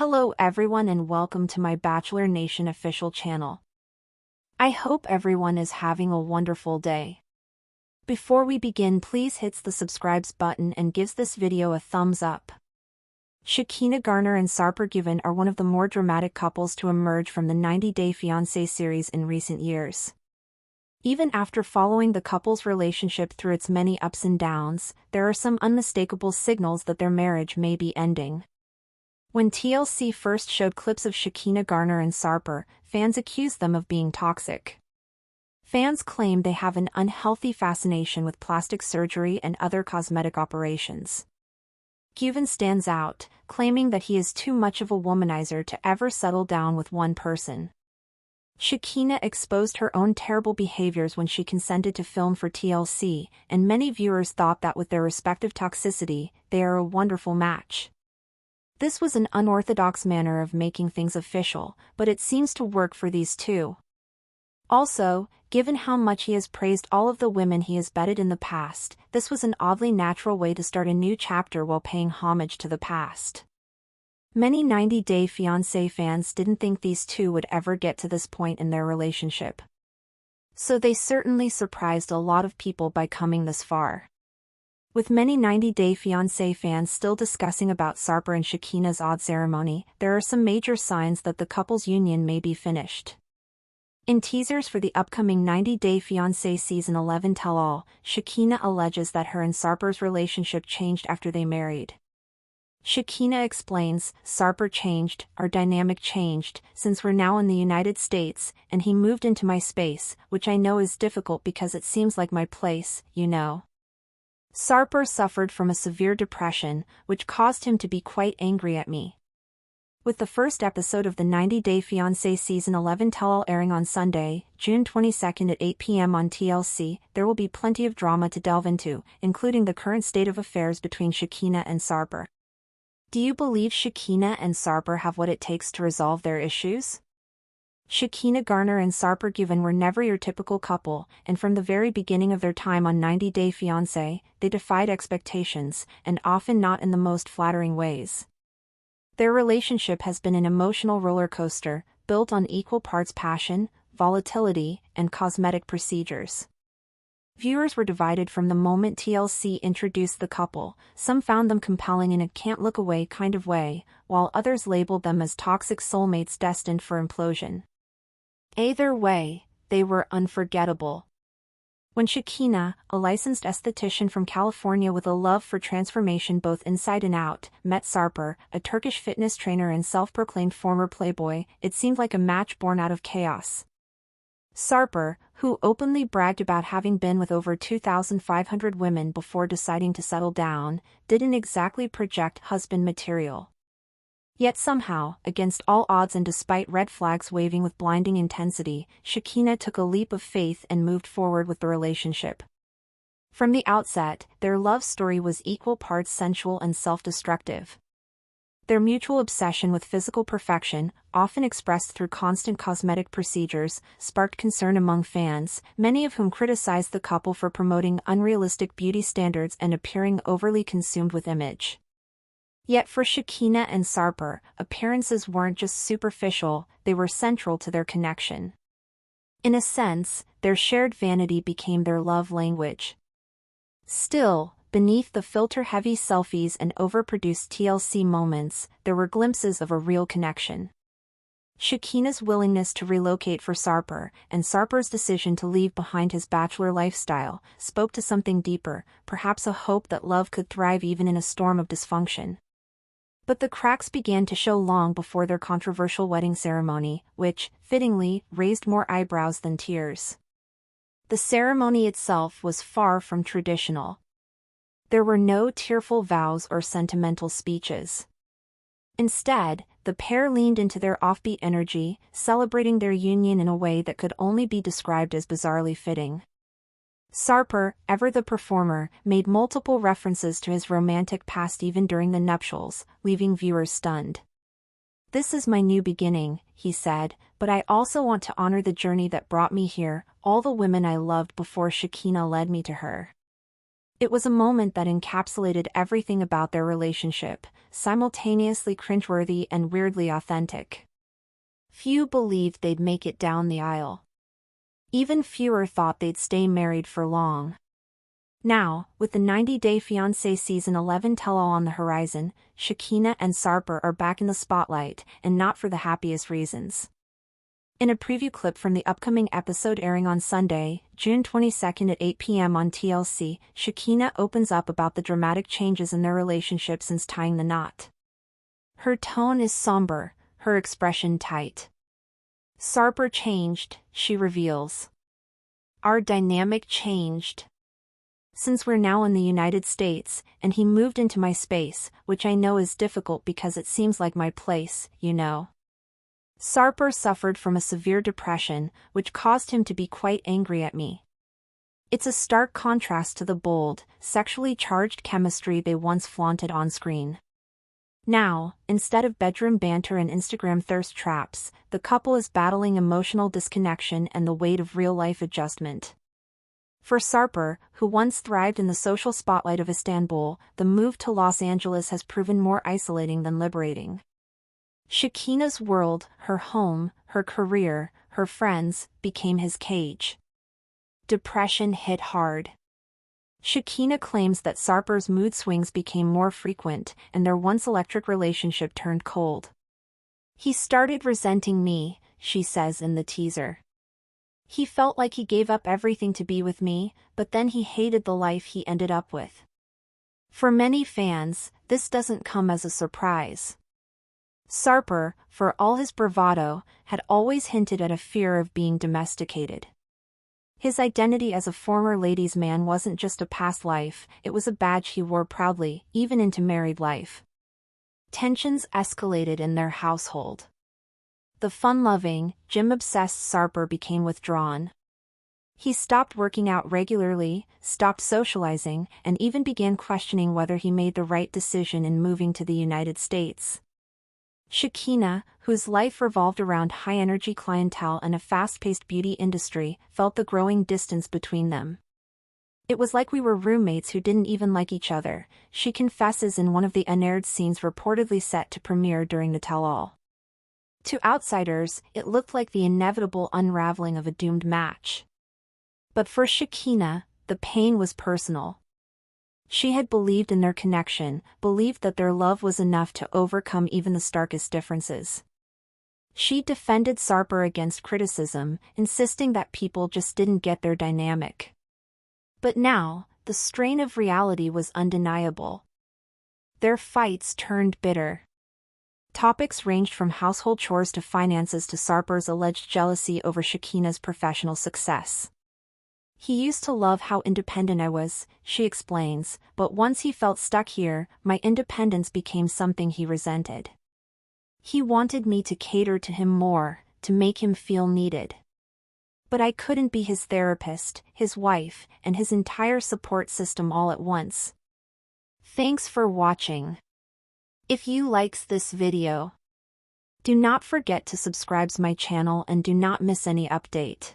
Hello everyone and welcome to my Bachelor Nation official channel. I hope everyone is having a wonderful day. Before we begin, please hit the subscribe button and gives this video a thumbs up. Shekinah and Sarper are one of the more dramatic couples to emerge from the 90-Day Fiancé series in recent years. Even after following the couple's relationship through its many ups and downs, there are some unmistakable signals that their marriage may be ending. When TLC first showed clips of Shekinah and Sarper, fans accused them of being toxic. Fans claim they have an unhealthy fascination with plastic surgery and other cosmetic operations. Given stands out, claiming that he is too much of a womanizer to ever settle down with one person. Shekinah exposed her own terrible behaviors when she consented to film for TLC, and many viewers thought that with their respective toxicity, they are a wonderful match. This was an unorthodox manner of making things official, but it seems to work for these two. Also, given how much he has praised all of the women he has bedded in the past, this was an oddly natural way to start a new chapter while paying homage to the past. Many 90-Day Fiancé fans didn't think these two would ever get to this point in their relationship. So they certainly surprised a lot of people by coming this far. With many 90-Day Fiancé fans still discussing about Sarper and Shekinah's odd ceremony, there are some major signs that the couple's union may be finished. In teasers for the upcoming 90-Day Fiancé Season 11 tell-all, Shekinah alleges that her and Sarper's relationship changed after they married. Shekinah explains, "Sarper changed, our dynamic changed, since we're now in the United States, and he moved into my space, which I know is difficult because it seems like my place, you know." Sarper suffered from a severe depression, which caused him to be quite angry at me. With the first episode of the 90-Day Fiancé Season 11 tell-all airing on Sunday, June 22 at 8 p.m. on TLC, there will be plenty of drama to delve into, including the current state of affairs between Shekinah and Sarper. Do you believe Shekinah and Sarper have what it takes to resolve their issues? Shekinah and Sarper were never your typical couple, and from the very beginning of their time on 90-Day Fiancé, they defied expectations, and often not in the most flattering ways. Their relationship has been an emotional roller coaster, built on equal parts passion, volatility, and cosmetic procedures. Viewers were divided from the moment TLC introduced the couple. Some found them compelling in a can't-look-away kind of way, while others labeled them as toxic soulmates destined for implosion. Either way, they were unforgettable. When Shekinah, a licensed esthetician from California with a love for transformation both inside and out, met Sarper, a Turkish fitness trainer and self-proclaimed former playboy, it seemed like a match born out of chaos. Sarper, who openly bragged about having been with over 2,500 women before deciding to settle down, didn't exactly project husband material. Yet somehow, against all odds and despite red flags waving with blinding intensity, Shekinah took a leap of faith and moved forward with the relationship. From the outset, their love story was equal parts sensual and self-destructive. Their mutual obsession with physical perfection, often expressed through constant cosmetic procedures, sparked concern among fans, many of whom criticized the couple for promoting unrealistic beauty standards and appearing overly consumed with image. Yet for Shekinah and Sarper, appearances weren't just superficial, they were central to their connection. In a sense, their shared vanity became their love language. Still, beneath the filter-heavy selfies and overproduced TLC moments, there were glimpses of a real connection. Shekinah's willingness to relocate for Sarper, and Sarper's decision to leave behind his bachelor lifestyle, spoke to something deeper, perhaps a hope that love could thrive even in a storm of dysfunction. But the cracks began to show long before their controversial wedding ceremony, which, fittingly, raised more eyebrows than tears. The ceremony itself was far from traditional. There were no tearful vows or sentimental speeches. Instead, the pair leaned into their offbeat energy, celebrating their union in a way that could only be described as bizarrely fitting. Sarper, ever the performer, made multiple references to his romantic past even during the nuptials, leaving viewers stunned. "This is my new beginning," he said, "but I also want to honor the journey that brought me here, all the women I loved before Shekinah led me to her." It was a moment that encapsulated everything about their relationship, simultaneously cringeworthy and weirdly authentic. Few believed they'd make it down the aisle. Even fewer thought they'd stay married for long. Now, with the 90-Day Fiancé Season 11 tell-all on the horizon, Shekinah and Sarper are back in the spotlight, and not for the happiest reasons. In a preview clip from the upcoming episode airing on Sunday, June 22 at 8 p.m. on TLC, Shekinah opens up about the dramatic changes in their relationship since tying the knot. Her tone is somber, her expression tight. Sarper changed, she reveals. Our dynamic changed. Since we're now in the United States, and he moved into my space, which I know is difficult because it seems like my place, you know. Sarper suffered from a severe depression, which caused him to be quite angry at me. It's a stark contrast to the bold, sexually charged chemistry they once flaunted on screen. Now, instead of bedroom banter and Instagram thirst traps, the couple is battling emotional disconnection and the weight of real-life adjustment. For Sarper, who once thrived in the social spotlight of Istanbul, the move to Los Angeles has proven more isolating than liberating. Shekinah's world, her home, her career, her friends, became his cage. Depression hit hard. Shekinah claims that Sarper's mood swings became more frequent, and their once electric relationship turned cold. He started resenting me, she says in the teaser. He felt like he gave up everything to be with me, but then he hated the life he ended up with. For many fans, this doesn't come as a surprise. Sarper, for all his bravado, had always hinted at a fear of being domesticated. His identity as a former ladies' man wasn't just a past life, it was a badge he wore proudly, even into married life. Tensions escalated in their household. The fun-loving, gym-obsessed Sarper became withdrawn. He stopped working out regularly, stopped socializing, and even began questioning whether he made the right decision in moving to the United States. Shekinah, whose life revolved around high-energy clientele and a fast-paced beauty industry, felt the growing distance between them. It was like we were roommates who didn't even like each other, she confesses in one of the unaired scenes reportedly set to premiere during the tell-all. To outsiders, it looked like the inevitable unraveling of a doomed match. But for Shekinah, the pain was personal. She had believed in their connection, believed that their love was enough to overcome even the starkest differences. She defended Sarper against criticism, insisting that people just didn't get their dynamic. But now, the strain of reality was undeniable. Their fights turned bitter. Topics ranged from household chores to finances to Sarper's alleged jealousy over Shekinah's professional success. He used to love how independent I was, she explains, but once he felt stuck here, my independence became something he resented. He wanted me to cater to him more, to make him feel needed. But I couldn't be his therapist, his wife, and his entire support system all at once. Thanks for watching. If you likes this video, do not forget to subscribe to my channel and do not miss any update.